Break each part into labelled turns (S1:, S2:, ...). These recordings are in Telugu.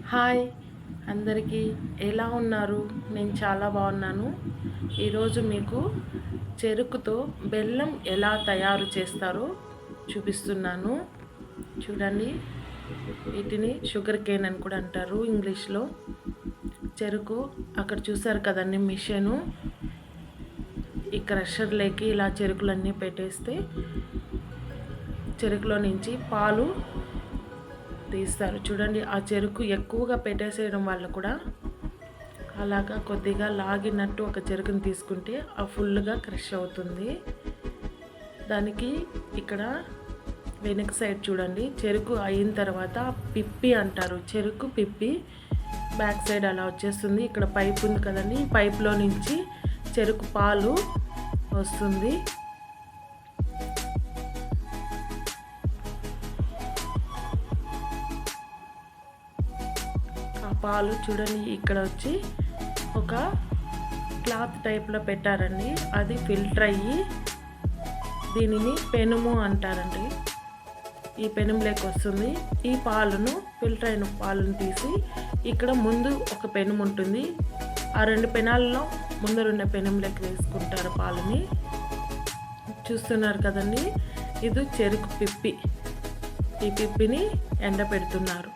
S1: హాయ్ అందరికీ, ఎలా ఉన్నారు? నేను చాలా బాగున్నాను. ఈరోజు మీకు చెరుకుతో బెల్లం ఎలా తయారు చేస్తారో చూపిస్తున్నాను. చూడండి, వీటిని షుగర్ కేన్ అని కూడా అంటారు ఇంగ్లీష్లో. చెరుకు అక్కడ చూసారు కదండి మిషను. ఈ క్రషర్లోకి ఇలా చెరుకులన్నీ పెట్టేస్తే చెరుకులో నుంచి పాలు తీస్తారు. చూడండి, ఆ చెరుకు ఎక్కువగా పెట్టేసేయడం వల్ల కూడా అలాగా కొద్దిగా లాగినట్టు ఒక చెరుకుని తీసుకుంటే ఆ ఫుల్గా క్రష్ అవుతుంది. దానికి ఇక్కడ వెనక సైడ్ చూడండి, చెరుకు అయిన తర్వాత పిప్పి అంటారు, చెరుకు పిప్పి బ్యాక్ సైడ్ అలా వచ్చేస్తుంది. ఇక్కడ పైప్ ఉంది కదండి, ఈ పైప్లో నుంచి చెరుకు పాలు వస్తుంది. ఆ పాలు చూడండి ఇక్కడ వచ్చి ఒక క్లాత్ టైప్లో పెట్టారండి, అది ఫిల్టర్ అయ్యి దీనిని పెనుము అంటారండి. ఈ పెనుములోకి వస్తుంది. ఈ పాలను, ఫిల్టర్ అయిన పాలను తీసి ఇక్కడ ముందు ఒక పెనుము ఉంటుంది, ఆ రెండు పెనాల్లో ముందు రెండు పెనుములోకి వేసుకుంటారు పాలని. చూస్తున్నారు కదండి, ఇది చెరుకు పిప్పి. ఈ పిప్పిని ఎండ పెడుతున్నారు.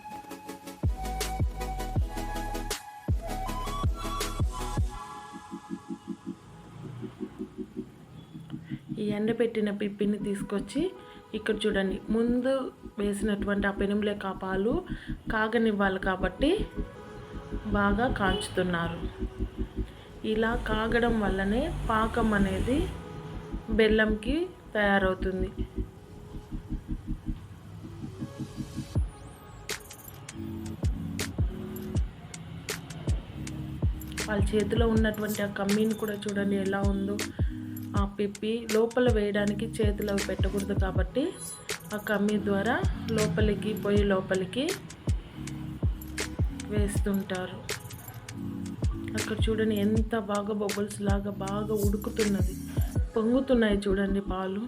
S1: ఈ ఎండబెట్టిన పిప్పిని తీసుకొచ్చి ఇక్కడ చూడండి, ముందు వేసినటువంటి ఆ పెనుములోకి ఆ పాలు కాగనివ్వాలి కాబట్టి బాగా కాంచుతున్నారు. ఇలా కాగడం వల్లనే పాకం అనేది బెల్లంకి తయారవుతుంది. వాళ్ళ చేతిలో ఉన్నటువంటి ఆ కమ్మీని కూడా చూడండి ఎలా ఉందో. ఆ పిప్పి లోపల వేయడానికి చేతులు అవి పెట్టకూడదు కాబట్టి ఆ కమ్మీ ద్వారా లోపలికి పొయ్యి లోపలికి వేస్తుంటారు. అక్కడ చూడండి ఎంత బాగా బబుల్స్ లాగా బాగా ఉడుకుతున్నది, పొంగుతున్నాయి చూడండి పాలు.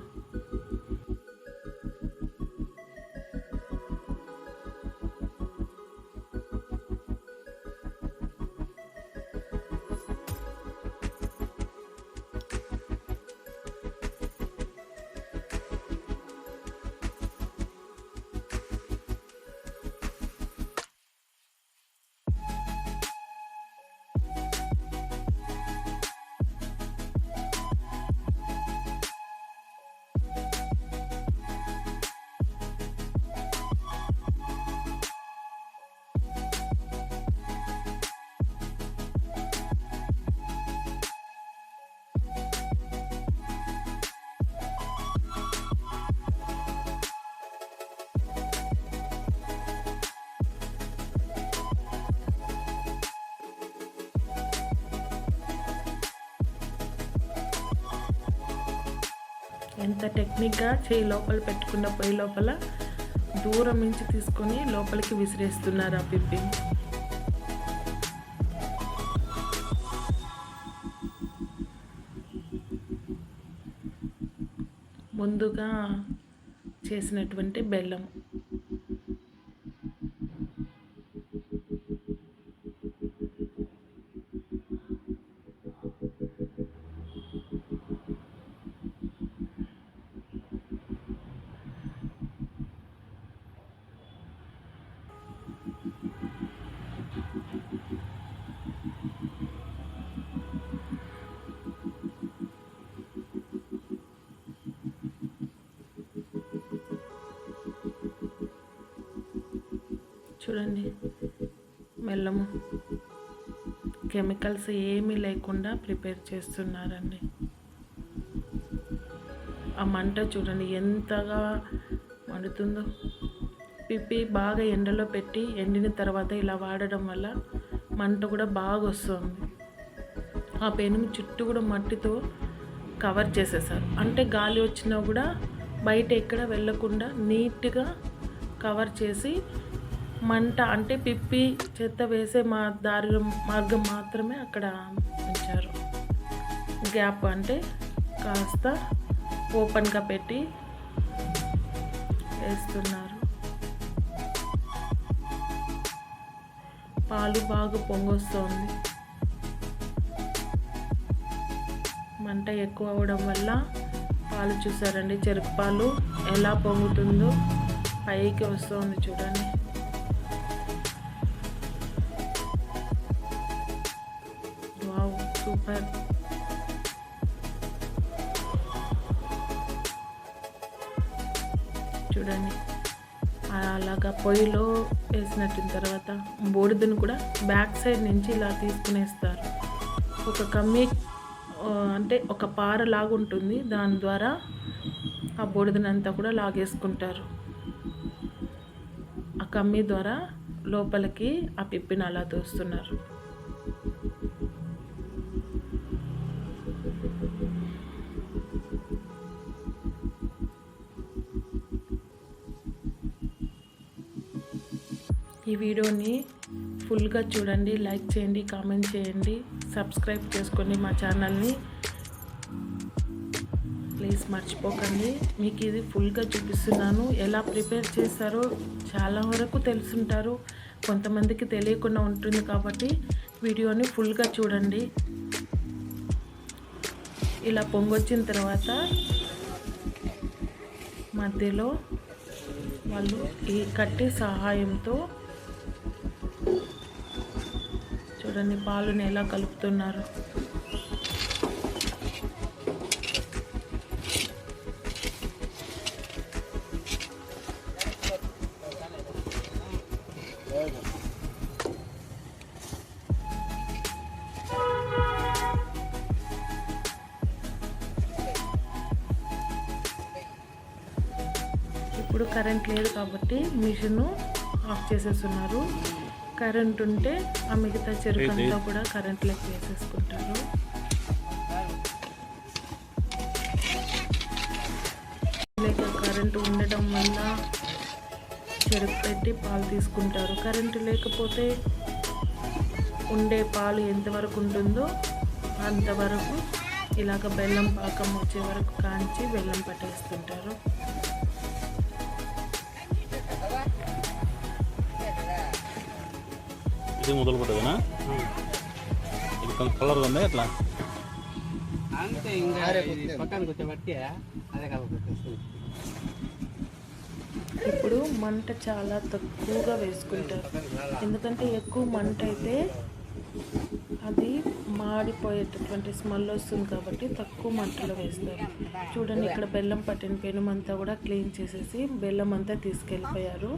S1: ఎంత టెక్నిక్గా చేయి లోపల పెట్టుకున్న పొయ్యి లోపల దూరం నుంచి తీసుకొని లోపలికి విసిరేస్తున్నారు ఆ పిప్పిని. ముందుగా చేసినటువంటి బెల్లం. చూడండి, బెల్లము కెమికల్స్ ఏమీ లేకుండా ప్రిపేర్ చేస్తున్నారండి. ఆ మంట చూడండి ఎంతగా మండుతుందో. పిప్పి బాగా ఎండలో పెట్టి ఎండిన తర్వాత ఇలా వాడడం వల్ల మంట కూడా బాగా వస్తుంది. ఆ పెనుము చుట్టూ కూడా మట్టితో కవర్ చేసేసారు, అంటే గాలి వచ్చినా కూడా బయట ఎక్కడ వెళ్ళకుండా నీట్గా కవర్ చేసి మంట, అంటే పిప్పి చెత్త వేసే మార్గం మాత్రమే అక్కడ ఉంచారు. గ్యాప్ అంటే కాస్త ఓపెన్గా పెట్టి వేస్తున్నారు. పాలు బాగా పొంగొస్తుంది. మంట ఎక్కువ అవ్వడం వల్ల పాలు చూసారండి, చెరుకు పాలు ఎలా పొంగుతుందో పైకి వస్తుంది చూడండి. Wow, super. చూడండి, అలాగా పొయ్యిలో వేసినట్టు తర్వాత బూడిదను కూడా బ్యాక్ సైడ్ నుంచి ఇలా తీసుకునేస్తారు. ఒక కమ్మి అంటే ఒక పార లాగా ఉంటుంది, దాని ద్వారా ఆ బూడిదనంతా కూడా లాగేసుకుంటారు. ఆ కమ్మి ద్వారా లోపలికి ఆ పిప్పిని అలా తోస్తున్నారు. ఈ వీడియోని ఫుల్గా చూడండి, లైక్ చేయండి, కామెంట్ చేయండి, సబ్స్క్రైబ్ చేసుకోండి మా ఛానల్ని ప్లీజ్, మర్చిపోకండి. మీకు ఇది ఫుల్గా చూపిస్తున్నాను, ఎలా ప్రిపేర్ చేస్తారో చాలా వరకు తెలుసుంటారు, కొంతమందికి తెలియకుండా ఉంటుంది కాబట్టి వీడియోని ఫుల్గా చూడండి. ఇలా పొంగొచ్చిన తర్వాత మధ్యలో వాళ్ళు ఈ కట్టె సహాయంతో చూడండి పాలుని ఎలా కలుపుతున్నారు. ఇప్పుడు కరెంట్ లేదు కాబట్టి మిషన్ ఆఫ్ చేసేస్తున్నారు. కరెంట్ ఉంటే ఆ మిగతా చెరుకంతా కూడా కరెంట్లోకి వేసేసుకుంటారు. లేక కరెంటు ఉండటం వల్ల చెరుకు పెట్టి పాలు తీసుకుంటారు. కరెంటు లేకపోతే ఉండే పాలు ఎంతవరకు ఉంటుందో అంతవరకు ఇలాగ బెల్లం పాకం వచ్చే వరకు కాంచి బెల్లం పట్టేస్తుంటారు.
S2: ఇది మొదలు పడ్డదనా? ఇది కలర్ ఉందా ఎట్లా?
S3: అంతే, ఇంకా పక్కనకి వచ్చేబట్టి అదే కాబట్టి.
S1: ఇప్పుడు మంట చాలా తక్కువగా వేసుకుంటారు, ఎందుకంటే ఎక్కువ మంట అయితే అది మాడిపోయేటటువంటి స్మెల్ వస్తుంది కాబట్టి తక్కువ మంటలో వేస్తారు. చూడండి, ఇక్కడ బెల్లం పట్టిన పెనం అంతా కూడా క్లీన్ చేసేసి బెల్లం అంతా తీసుకెళ్ళిపోయారు.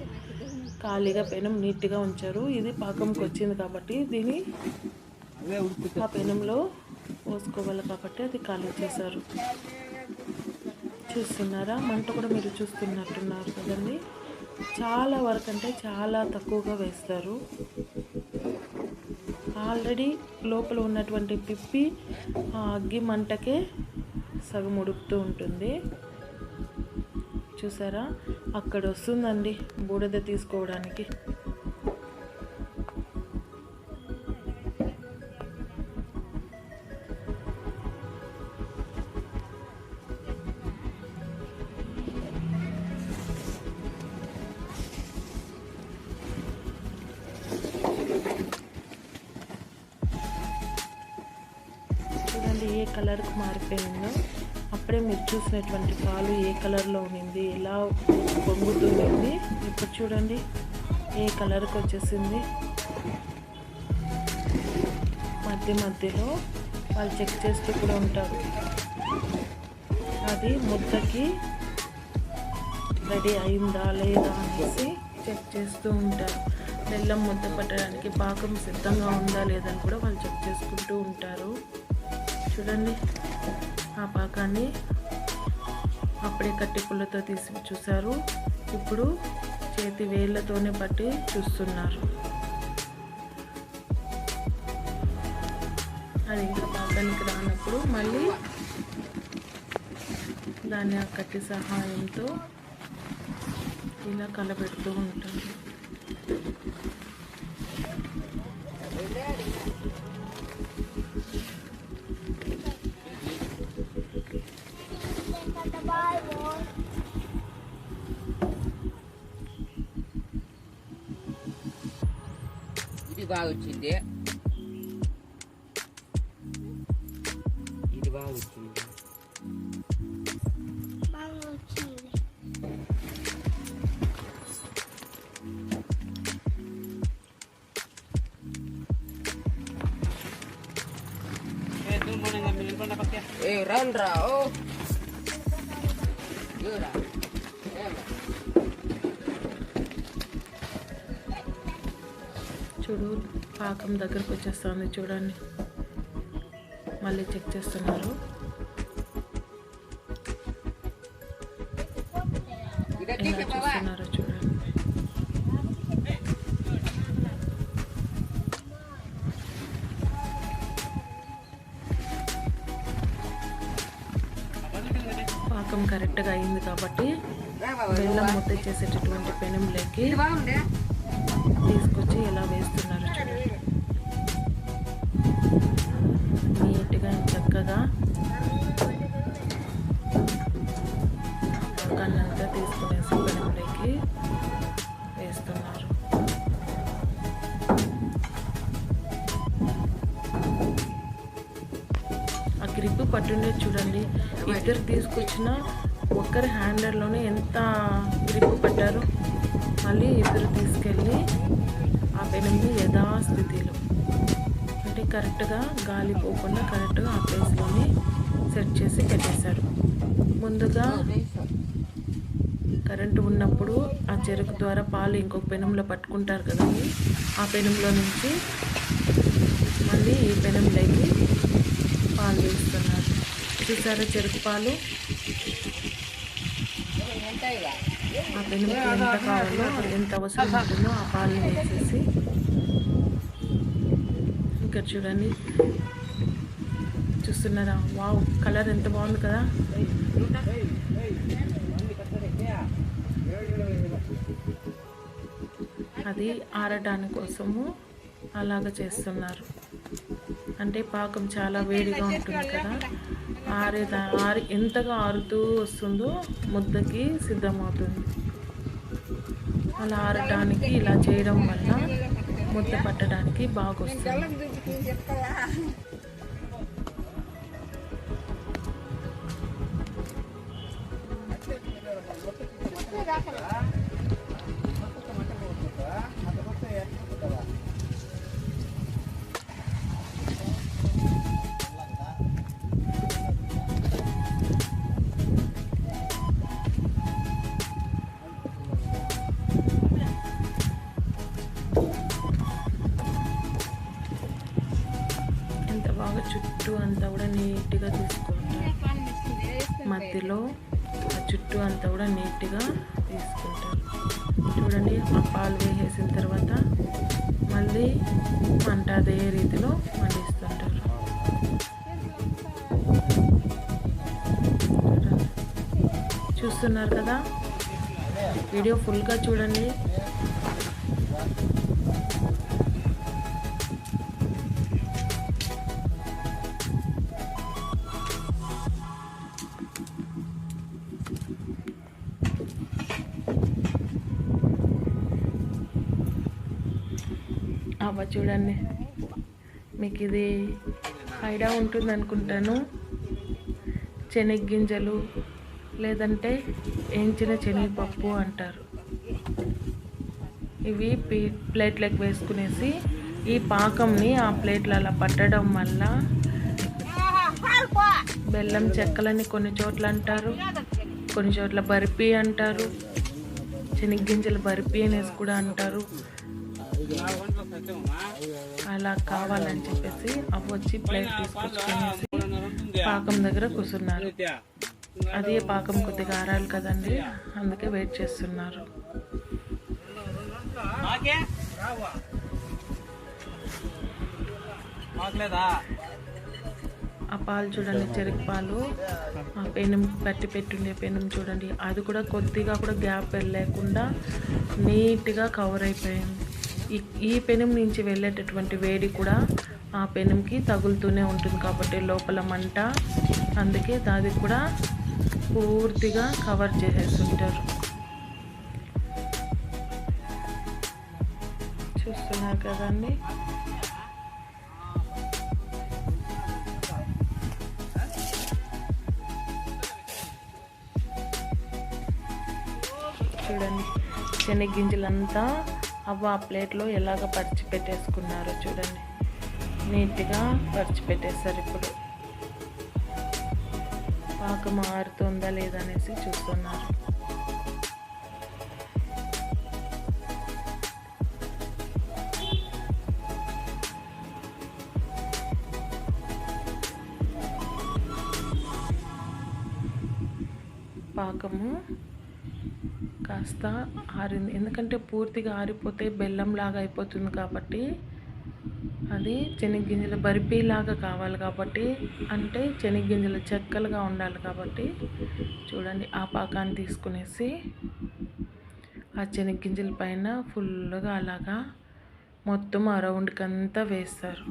S1: ఖాళీగా పెనం నీట్గా ఉంచారు. ఇది పాకంకి వచ్చింది కాబట్టి దీన్ని ఆ పెనంలో పోసుకోవాలి కాబట్టి అది ఖాళీ చేశారు. చూస్తున్నారా, మంట కూడా మీరు చూస్తున్నట్టున్నారు కదండి. చాలా వరకు అంటే చాలా తక్కువగా వేస్తారు. ఆల్రెడీ లోపల ఉన్నటువంటి పిప్పి ఆ అగ్గి మంటకే సగం ఉడుకుతూ ఉంటుంది. చూసారా, అక్కడ వస్తుందండి బూడిద తీసుకోవడానికి. చూడండి ఏ కలర్కి మారిపోయిందో. అప్పుడే మీరు చూసినటువంటి పాలు ఏ కలర్లో ఉన్నింది, ఎలా పొంగుతుంది. ఇప్పుడు చూడండి ఏ కలర్కి వచ్చేసింది. మధ్య మధ్యలో వాళ్ళు చెక్ చేస్తూ కూడా ఉంటారు, అది ముద్దకి రెడీ అయిందా లేదా అనేసి చెక్ చేస్తూ ఉంటారు. బెల్లం ముద్ద పట్టడానికి పాకం సిద్ధంగా ఉందా లేదని కూడా వాళ్ళు చెక్ చేసుకుంటూ ఉంటారు. చూడండి, ఆ పాకాన్ని అప్పుడే కట్టి పుల్లతో తీసి చూసారు. ఇప్పుడు చేతి వేళ్ళతోనే పట్టి చూస్తున్నారు. అది ఇంకా పాకానికి రానప్పుడు మళ్ళీ దాన్ని ఆ కట్టి సహాయంతో ఇలా కలబెడుతూ ఉంటారు.
S4: ఇది బాగా వచ్చింది, ఇది బాగా వచ్చింది. రండ్రా
S1: చూడు పాకం దగ్గరకు వచ్చేస్తుంది చూడండి. మళ్ళీ చెక్ చేస్తున్నారు. ఎలా చూస్తున్నారో చూడండి. పాకం కరెక్ట్గా అయింది కాబట్టి బెల్లం ముద్ద చేసేటటువంటి పెనంలోకి తీసుకొచ్చి ఎలా వేస్తున్నారు చూడండి. నీట్గా చక్కగా పాకాన్నంతా తీసుకునేసి పెనంలోకి వేస్తున్నారు. ఆ గ్రిప్ పట్టుండే చూడండి. ఇద్దరు తీసుకొచ్చిన ఒక్కరి హ్యాండర్లోనే ఎంత గ్రిప్ పట్టారు. మళ్ళీ ఇద్దరు తీసుకెళ్ళి ఆ పెనంని యథాస్థితిలో అంటే కరెక్ట్గా గాలి పోకుండా కరెక్ట్గా ఆ ప్లేస్లోనే సెట్ చేసి పెట్టేశారు. ముందుగా కరెంటు ఉన్నప్పుడు ఆ చెరుకు ద్వారా పాలు ఇంకొక పెనంలో పట్టుకుంటారు కదండి. ఆ పెనంలో నుంచి మళ్ళీ ఈ పెనంలోకి పాలు వేస్తున్నారు. చూసారా చెరుకు పాలు ఆ పెనంకి ఎంత కావాలో ఎంత అవసరం ఉంటుందో ఆ పాలు వేసేసి ఇక్కడ చూడండి. చూస్తున్నారా? వావ్, కలర్ ఎంత బాగుంది కదా. అది ఆరడానికి కోసము అలాగ చేస్తున్నారు. అంటే పాకం చాలా వేడిగా ఉంటుంది కదా. ఎంతగా ఆరుతూ వస్తుందో ముద్దకి సిద్ధమవుతుంది. అలా ఆరటానికి ఇలా చేయడం వల్ల ముద్ద పట్టడానికి బాగా వస్తుంది. బాగా చుట్టూ అంతా కూడా నీట్గా తీసుకుంటారు. మధ్యలో ఆ చుట్టూ అంతా కూడా నీట్గా తీసుకుంటారు. చూడండి, ఆ పాలు వేసేసిన తర్వాత మళ్ళీ మంట అదే రీతిలో మండిస్తుంటారు. చూస్తున్నారు కదా, వీడియో ఫుల్గా చూడండి. అవ్వ చూడండి, మీకు ఇది ఐడియా ఉంటుంది అనుకుంటాను. శనగగింజలు లేదంటే వేయించిన శనగపప్పు అంటారు. ఇవి ప్లేట్లకు వేసుకునేసి ఈ పాకంని ఆ ప్లేట్లు అలా పట్టడం వల్ల బెల్లం చెక్కలని కొన్ని చోట్ల అంటారు, కొన్ని చోట్ల బర్ఫీ అంటారు, శనగగింజల బర్ఫీ అనేసి కూడా అంటారు. అలా కావాలని చెప్పేసి అవి వచ్చి ప్లేట్ తీసుకొచ్చుకునేసి పాకం దగ్గర కూర్చున్నారు. అదే పాకం కొద్దిగా ఆరాలి కదండి, అందుకే వెయిట్ చేస్తున్నారు. ఆ పాలు చూడండి, చెరుకు పాలు, ఆ పెనం పెట్టుండే పెనం చూడండి, అది కూడా కొద్దిగా కూడా గ్యాప్ లేకుండా నీట్గా కవర్ అయిపోయింది. ఈ పెనం నుంచి వెళ్ళేటటువంటి వేడి కూడా ఆ పెనంకి తగులుతూనే ఉంటుంది కాబట్టి లోపల మంట, అందుకే దాది కూడా పూర్తిగా కవర్ చేసేస్తుంటారు. చూస్తున్నారు కదండి. చూడండి శనగ్గింజలంతా అవ్వ ఆ ప్లేట్లో ఎలాగ పరిచి పెట్టేసుకున్నారో చూడండి. నీట్గా పరిచి పెట్టేస్తారు. ఇప్పుడు పాక మారుతుందా లేదా అనేసి చూస్తున్నారు. పాకము కాస్త ఆరింది, ఎందుకంటే పూర్తిగా ఆరిపోతే బెల్లంలాగా అయిపోతుంది కాబట్టి అది శనగ్గింజల బర్ఫీలాగా కావాలి కాబట్టి, అంటే శనగ్గింజలు చెక్కలుగా ఉండాలి కాబట్టి చూడండి ఆ పాకాన్ని తీసుకునేసి ఆ శనగ్గింజల పైన ఫుల్గా అలాగా మొత్తం ఆ రౌండ్కి అంతా వేస్తారు.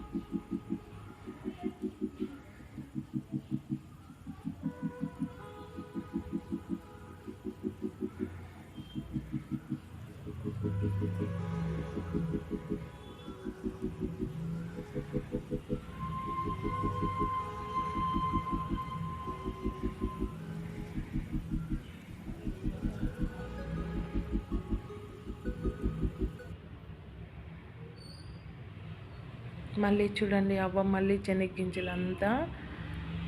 S1: మళ్ళీ చూడండి అవ్వ మళ్ళీ శనగ్గింజలంతా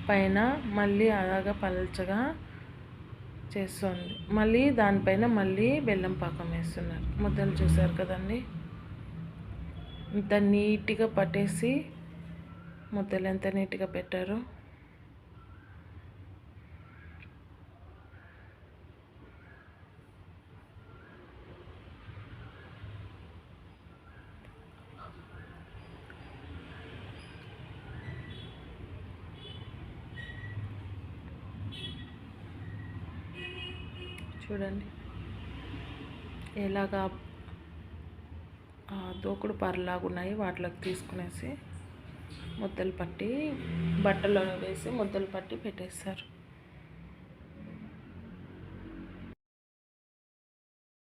S1: పైన మళ్ళీ అలాగా పల్చగా చేస్తుంది. మళ్ళీ దానిపైన మళ్ళీ బెల్లం పాకం వేస్తున్నారు. ముద్దలు చూసారు కదండి, ఇంత నీట్గా పట్టేసి ముద్దలు ఎంత నీట్గా పెట్టారు. చూడండి ఎలాగా దూకుడు పారలాగా ఉన్నాయి, వాటిలోకి తీసుకునేసి ముద్దలు పట్టి బట్టలో వేసి ముద్దలు పట్టి పెట్టేస్తారు.